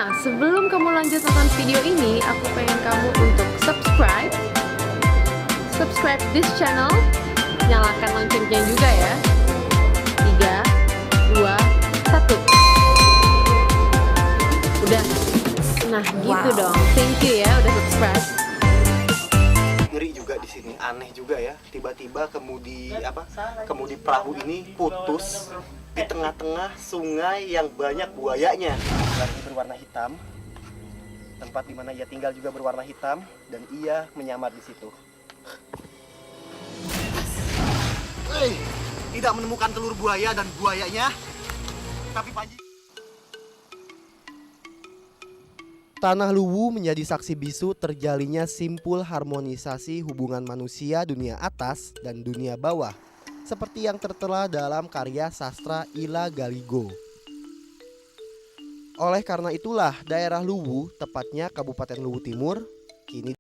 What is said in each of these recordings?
Nah, sebelum kamu lanjut nonton video ini, aku pengen kamu untuk subscribe this channel, nyalakan loncengnya juga ya. 3, 2, 1. Udah. Nah, gitu dong. Thank you ya udah subscribe. Ngeri juga di sini, aneh juga ya. Tiba-tiba kemudi perahu ini putus di tengah-tengah sungai yang banyak buayanya. Ini berwarna hitam. Tempat di mana ia tinggal juga berwarna hitam dan ia menyamar di situ. Tidak menemukan telur buaya dan buayanya, tapi Panji. Tanah Luwu menjadi saksi bisu terjalinnya simpul harmonisasi hubungan manusia dunia atas dan dunia bawah, seperti yang tertera dalam karya sastra Ila Galigo. Oleh karena itulah daerah Luwu, tepatnya Kabupaten Luwu Timur, kini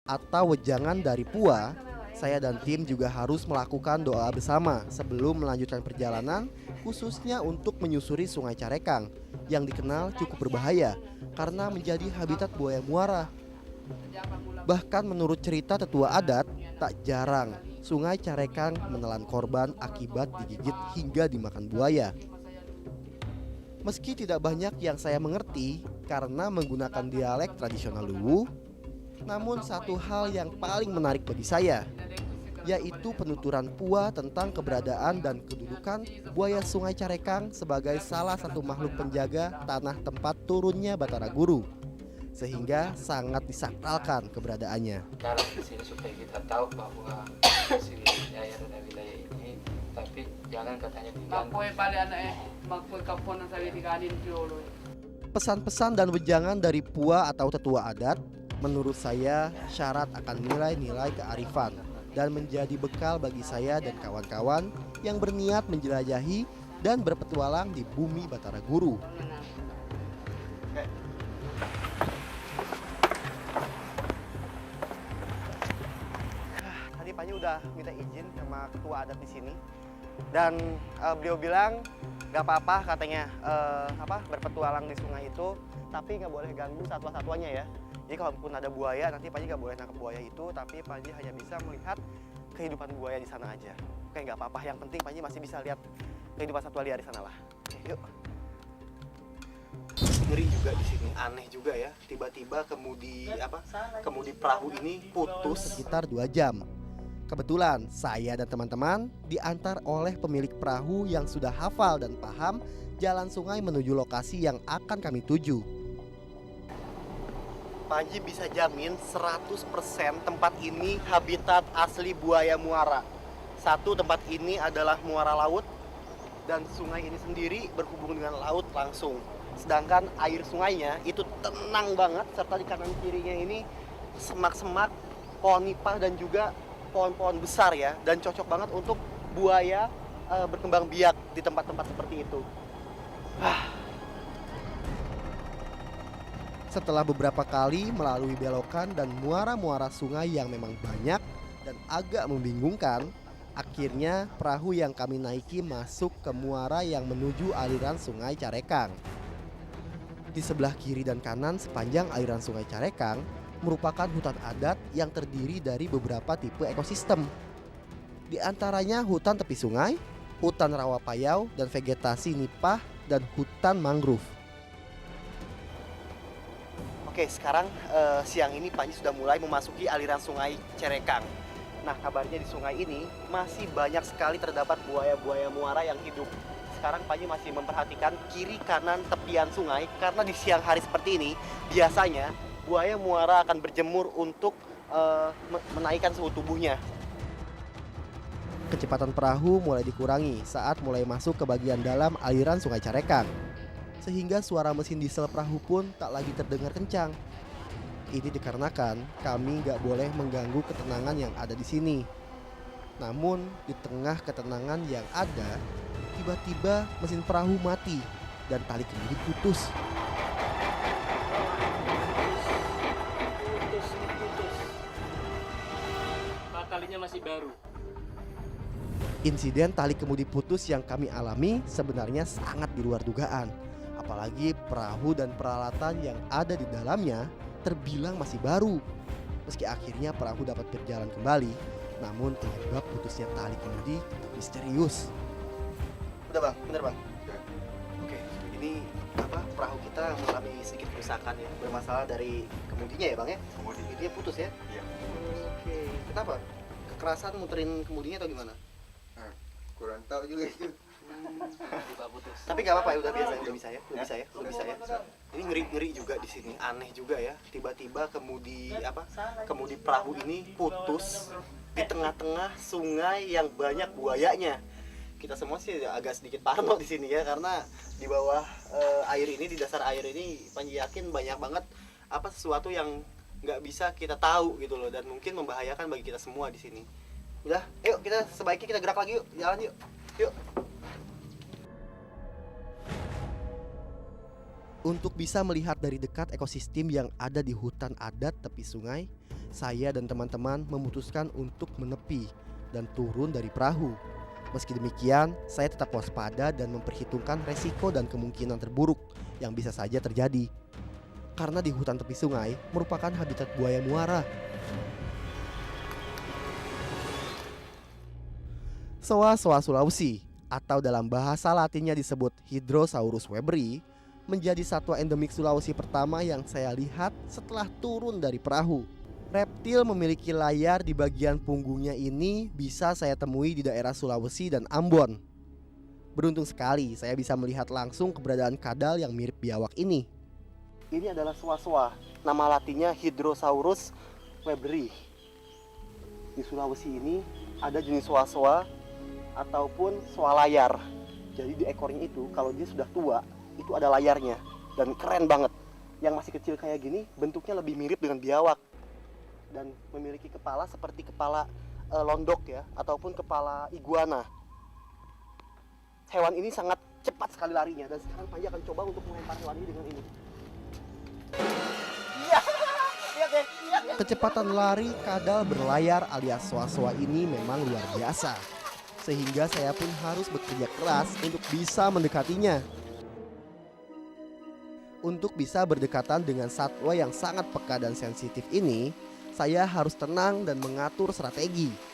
atau wejangan dari Pua, saya dan tim juga harus melakukan doa bersama sebelum melanjutkan perjalanan, khususnya untuk menyusuri Sungai Carekang yang dikenal cukup berbahaya karena menjadi habitat buaya muara. Bahkan menurut cerita tetua adat, tak jarang Sungai Carekang menelan korban akibat digigit hingga dimakan buaya. Meski tidak banyak yang saya mengerti karena menggunakan dialek tradisional Luwu, namun satu hal yang paling menarik bagi saya, yaitu penuturan Pua tentang keberadaan dan kedudukan buaya Sungai Carekang sebagai salah satu makhluk penjaga tanah tempat turunnya Batara Guru, sehingga sangat disakralkan keberadaannya. Dalam di sini supaya kita tahu bahwa si wilayah dan wilayah ini, tapi jangan katanya diganggu. Pesan-pesan dan wejangan dari Pua atau tetua adat menurut saya syarat akan nilai-nilai kearifan dan menjadi bekal bagi saya dan kawan-kawan yang berniat menjelajahi dan berpetualang di bumi Batara Guru. tadi Panji udah minta izin sama ketua adat di sini. Dan beliau bilang gak apa-apa katanya berpetualang di sungai itu, tapi nggak boleh ganggu satwa-satwanya ya. Jadi kalaupun ada buaya, nanti Panji nggak boleh nangkep buaya itu, tapi Panji hanya bisa melihat kehidupan buaya di sana aja. Oke, nggak apa-apa. Yang penting Panji masih bisa lihat kehidupan satwa liar di sana lah. Oke, yuk. Ngeri juga di sini, aneh juga ya. Tiba-tiba kemudi perahu ini putus sekitar 2 jam. Kebetulan saya dan teman-teman diantar oleh pemilik perahu yang sudah hafal dan paham jalan sungai menuju lokasi yang akan kami tuju. Panji bisa jamin 100% tempat ini habitat asli buaya muara. Satu, tempat ini adalah muara laut dan sungai ini sendiri berhubung dengan laut langsung. Sedangkan air sungainya itu tenang banget, serta di kanan kirinya ini semak-semak, pohon nipah dan juga pohon-pohon besar ya, dan cocok banget untuk buaya berkembang biak di tempat-tempat seperti itu. Setelah beberapa kali melalui belokan dan muara-muara sungai yang memang banyak dan agak membingungkan, akhirnya perahu yang kami naiki masuk ke muara yang menuju aliran sungai Carekang. Di sebelah kiri dan kanan sepanjang aliran sungai Carekang merupakan hutan adat yang terdiri dari beberapa tipe ekosistem. Di antaranya hutan tepi sungai, hutan rawa payau, dan vegetasi nipah, dan hutan mangrove. Oke, sekarang siang ini Panji sudah mulai memasuki aliran sungai Carekang. Nah, kabarnya di sungai ini masih banyak sekali terdapat buaya-buaya muara yang hidup. Sekarang Panji masih memperhatikan kiri kanan tepian sungai, karena di siang hari seperti ini biasanya buaya muara akan berjemur untuk menaikkan suhu tubuhnya. Kecepatan perahu mulai dikurangi saat mulai masuk ke bagian dalam aliran sungai Carekang, sehingga suara mesin diesel perahu pun tak lagi terdengar kencang. Ini dikarenakan kami nggak boleh mengganggu ketenangan yang ada di sini. Namun di tengah ketenangan yang ada, tiba-tiba mesin perahu mati dan tali kemudi putus. Talinya masih baru. Insiden tali kemudi putus yang kami alami sebenarnya sangat di luar dugaan. Apalagi perahu dan peralatan yang ada di dalamnya terbilang masih baru. Meski akhirnya perahu dapat berjalan kembali, namun penyebab putusnya tali kemudi misterius. Udah bang, bener bang? Oke, ini perahu kita mengalami sedikit kerusakan ya, bermasalah dari kemudinya ya bang ya? Kemudi. Ini putus ya? Iya. Oke, kenapa? Kekerasan muterin kemudinya atau gimana? Kurang tahu juga itu. Tapi nggak apa-apa ya, udah biasa, udah bisa ya. Ini ngeri juga di sini, aneh juga ya. Tiba-tiba kemudi perahu ini putus di tengah-tengah sungai yang banyak buayanya. Kita semua sih agak sedikit parno di sini ya, karena di bawah air ini, di dasar air ini Panji yakin banyak banget sesuatu yang nggak bisa kita tahu gitu loh, dan mungkin membahayakan bagi kita semua di sini. Udah, yuk kita sebaiknya kita gerak lagi yuk, jalan yuk. Untuk bisa melihat dari dekat ekosistem yang ada di hutan adat tepi sungai, saya dan teman-teman memutuskan untuk menepi dan turun dari perahu. Meski demikian, saya tetap waspada dan memperhitungkan resiko dan kemungkinan terburuk yang bisa saja terjadi. Karena di hutan tepi sungai merupakan habitat buaya muara. Soa-soa Sulawesi, atau dalam bahasa Latinnya disebut Hydrosaurus weberi, menjadi satwa endemik Sulawesi pertama yang saya lihat setelah turun dari perahu. Reptil memiliki layar di bagian punggungnya ini bisa saya temui di daerah Sulawesi dan Ambon. Beruntung sekali saya bisa melihat langsung keberadaan kadal yang mirip biawak ini. Ini adalah soa-soa, nama latinnya Hydrosaurus weberi. Di Sulawesi ini ada jenis soa-soa ataupun soa layar. Jadi di ekornya itu kalau dia sudah tua itu ada layarnya dan keren banget. Yang masih kecil kayak gini bentuknya lebih mirip dengan biawak dan memiliki kepala seperti kepala londok ya, ataupun kepala iguana. Hewan ini sangat cepat sekali larinya, dan sekarang Panji akan coba untuk melempar hewan ini dengan ini. Iya, lihat deh, lihat. Kecepatan lari kadal berlayar alias soa-soa ini memang luar biasa. Sehingga saya pun harus bekerja keras untuk bisa mendekatinya. Untuk bisa berdekatan dengan satwa yang sangat peka dan sensitif ini, saya harus tenang dan mengatur strategi